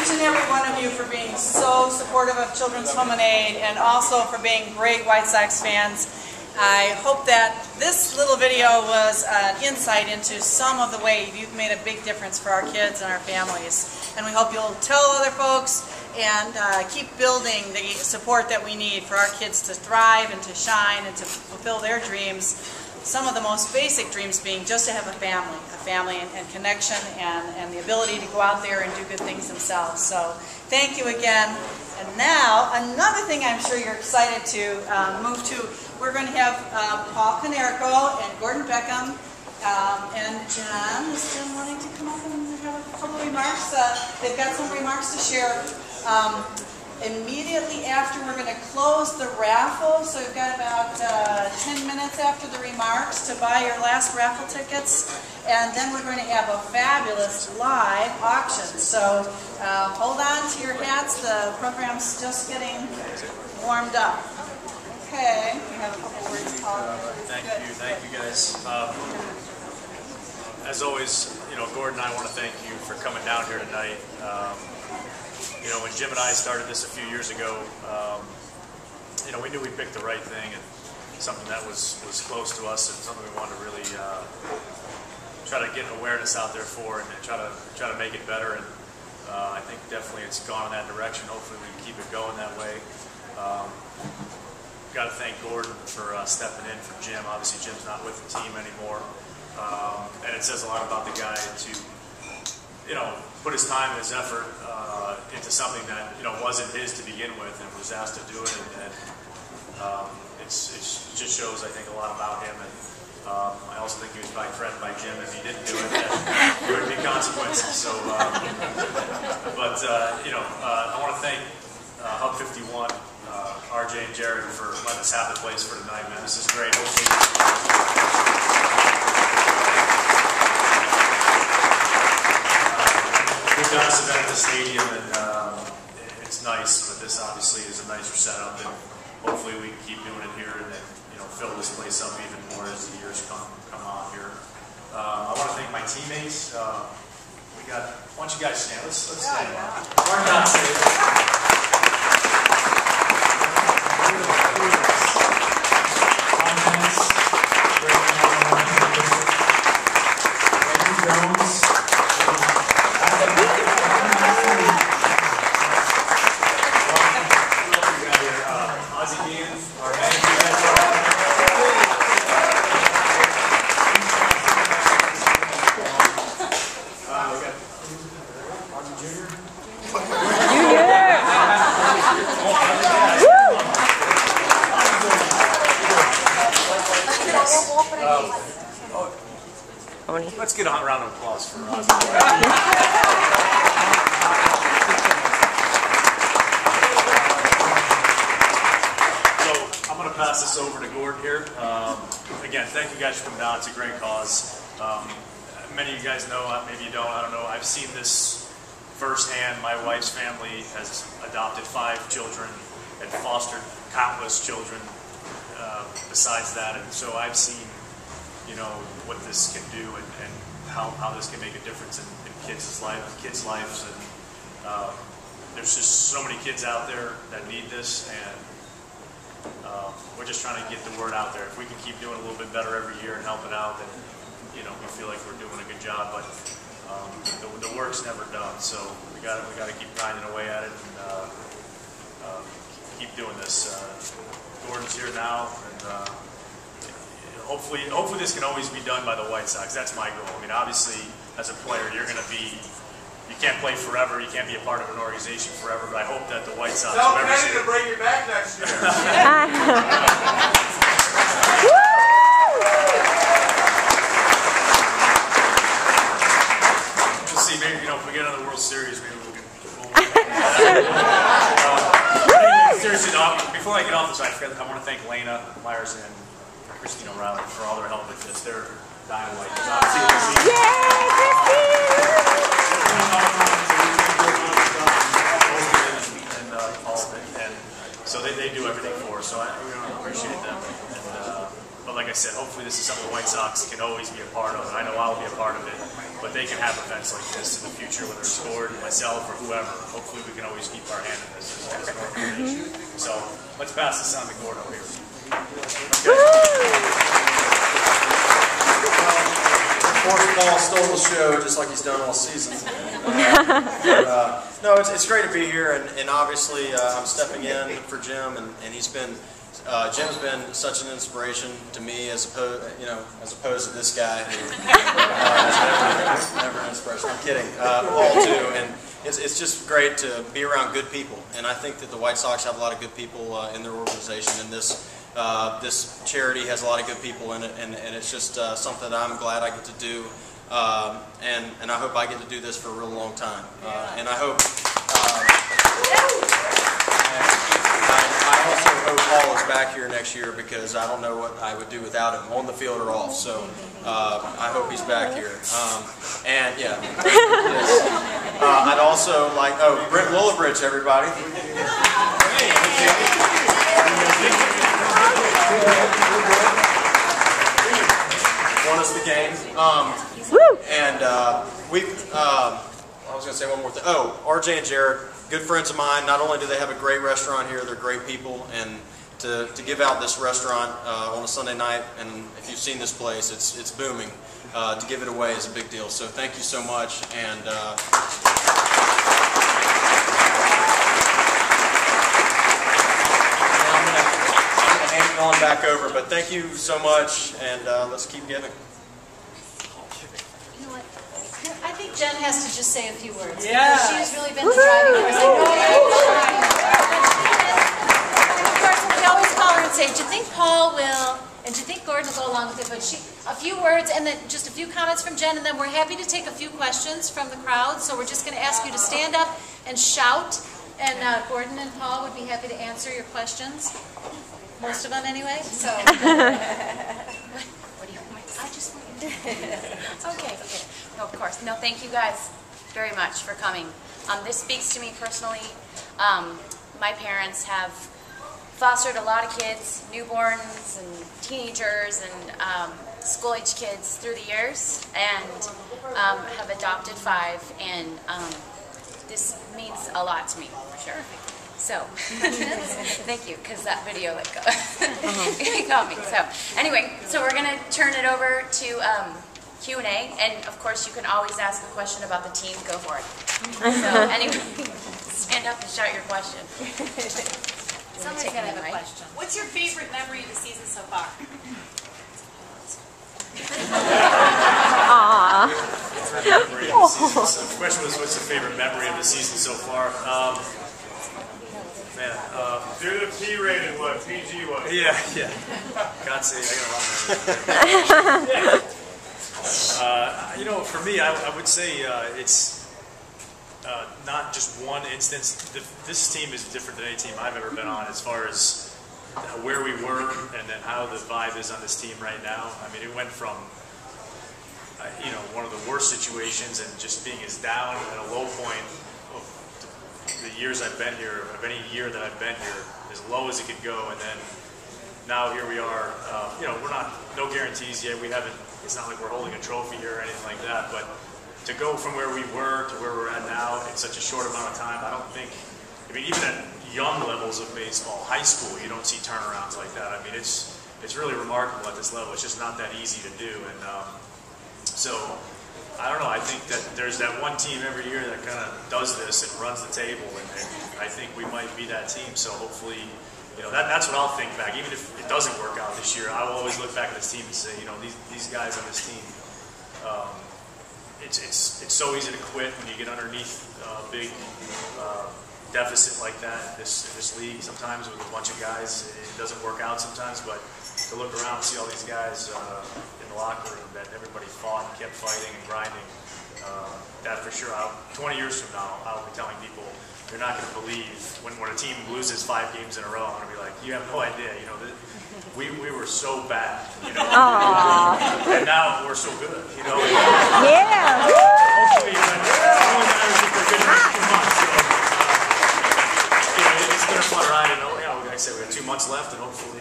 each and every one of you for being so supportive of Children's Home and Aid, and also for being great White Sox fans. I hope that this little video was an insight into some of the ways you've made a big difference for our kids and our families. And we hope you'll tell other folks and keep building the support that we need for our kids to thrive and to shine and to fulfill their dreams. Some of the most basic dreams being just to have a family and connection and the ability to go out there and do good things themselves. So thank you again. And now, another thing I'm sure you're excited to move to, we're going to have Paul Konerko and Gordon Beckham and John. Is John wanting to come up and have a couple of remarks? They've got some remarks to share. Immediately after, we're going to close the raffle, so we've got about 10 minutes after the remarks to buy your last raffle tickets, and then we're going to have a fabulous live auction. So hold on to your hats, the program's just getting warmed up. Okay, we have a couple words, Paul. Thank you guys. As always, Gordon and I want to thank you for coming down here tonight. When Jim and I started this a few years ago, we knew we picked the right thing and something that was close to us and something we wanted to really try to get awareness out there for and try to make it better. And I think definitely it's gone in that direction. Hopefully we can keep it going that way. Got to thank Gordon for stepping in for Jim. Obviously Jim's not with the team anymore, and it says a lot about the guy to put his time and his effort into something that wasn't his to begin with and was asked to do it, and it just shows, I think, a lot about him. And I also think he was probably threatened by Jim if he didn't do it, that there would be consequences. So, I want to thank Hub 51, RJ and Jared, for letting us have the place for tonight, man. This is great. We've done this event at the stadium, and it's nice, but this obviously is a nicer setup, and hopefully we can keep doing it here and then fill this place up even more as the years come on here. I want to thank my teammates. Why don't you guys stand? Let's stand. Mark Kotsay. Let's get a round of applause for Ozzy. So I'm going to pass this over to Gordon here. Again, thank you guys for coming down. It's a great cause. Many of you guys know, maybe you don't, I don't know. I've seen this firsthand. My wife's family has adopted 5 children and fostered countless children besides that. And so I've seen what this can do and how this can make a difference in kids' lives. And there's just so many kids out there that need this, and we're just trying to get the word out there. If we can keep doing a little bit better every year and helping out, then we feel like we're doing a good job. But the work's never done, so we got to keep grinding away at it and keep doing this. Gordon's here now, and hopefully this can always be done by the White Sox. That's my goal. I mean, obviously, as a player, you can't play forever. You can't be a part of an organization forever. But I hope that the White Sox. Tell Kenny to bring you back next year. We'll see. Maybe if we get another World Series, maybe we can. Seriously, before I get off this, I want to thank Lena Myers and Christine O'Reilly for all their help with this. They're dynamite. And so they do everything for us. So we appreciate them. But like like I said, hopefully this is something the White Sox can always be a part of, and I know I'll be a part of it, but they can have events like this in the future, whether it's Gord, myself, or whoever. Hopefully we can always keep our hand in this as an organization. So let's pass this on to Gord over here. Paul stole the show just like he's done all season. No, it's great to be here, and obviously I'm stepping in for Jim, and he's been Jim's been such an inspiration to me as opposed to this guy who never an inspiration. I'm kidding, Paul too, and it's just great to be around good people, and I think that the White Sox have a lot of good people in their organization, and this charity has a lot of good people in it, and it's just something that I'm glad I get to do, and I hope I get to do this for a real long time, and I hope. I also hope Paul is back here next year, because I don't know what I would do without him, on the field or off. So I hope he's back here. And yeah, yes. I'd also like Brent Lillibridge, everybody. Won us the game. And I was going to say one more thing. Oh, RJ and Jared, good friends of mine. Not only do they have a great restaurant here, they're great people, and to give out this restaurant on a Sunday night, and if you've seen this place, it's booming. To give it away is a big deal. So thank you so much, and I'm gonna hand it on back over. But thank you so much, and let's keep giving. I think Jen has to just say a few words. Yeah. She's really been the driving force. Of course, we always call her and say, do you think Paul will, and do you think Gordon will go along with it? But a few words, and then just a few comments from Jen, and then we're happy to take a few questions from the crowd. So we're just going to ask you to stand up and shout, and Gordon and Paul would be happy to answer your questions. Most of them, anyway. So. What do you want? I just want you to. Okay. No, of course. No, thank you guys very much for coming. This speaks to me personally. My parents have fostered a lot of kids, newborns and teenagers and school-age kids through the years, and have adopted 5, and this means a lot to me, for sure. So, thank you, because that video it got me. So, anyway, so we're going to turn it over to Q&A, and of course you can always ask a question about the team. Go for it. So, anyway, stand up and shout your question. Somebody's going to have a question. What's your favorite memory of the season so far? The question was, what's the favorite memory of the season so far? Man, do the P-rated one, PG one. Yeah. Kotsay, I got a lot. You know, for me, I would say it's not just one instance. This team is different than any team I've ever been on, as far as where we were and then how the vibe is on this team right now. I mean, it went from one of the worst situations and just being as down at a low point of the years I've been here, of any year that I've been here, as low as it could go, and then now here we are. We're not, no guarantees yet. We haven't. It's not like we're holding a trophy here or anything like that. But to go from where we were to where we're at now in such a short amount of time, I don't think. I mean, even at young levels of baseball, high school, you don't see turnarounds like that. I mean, it's really remarkable at this level. It's just not that easy to do, and so. I don't know, I think that there's that one team every year that kind of does this and runs the table, and I think we might be that team, so hopefully, that's what I'll think back. Even if it doesn't work out this year, I will always look back at this team and say, these guys on this team, it's so easy to quit when you get underneath a big deficit like that in this league sometimes with a bunch of guys. It doesn't work out sometimes, but to look around and see all these guys in the locker room that everybody fought and kept fighting and grinding, that for sure, 20 years from now, I'll be telling people, you're not going to believe when a team loses 5 games in a row, I'm going to be like, you have no idea, we were so bad, and now we're so good, Yeah. Hopefully, it only matters if we're good for 2 months, so, it's been a fun ride, and like I said, we have 2 months left, and hopefully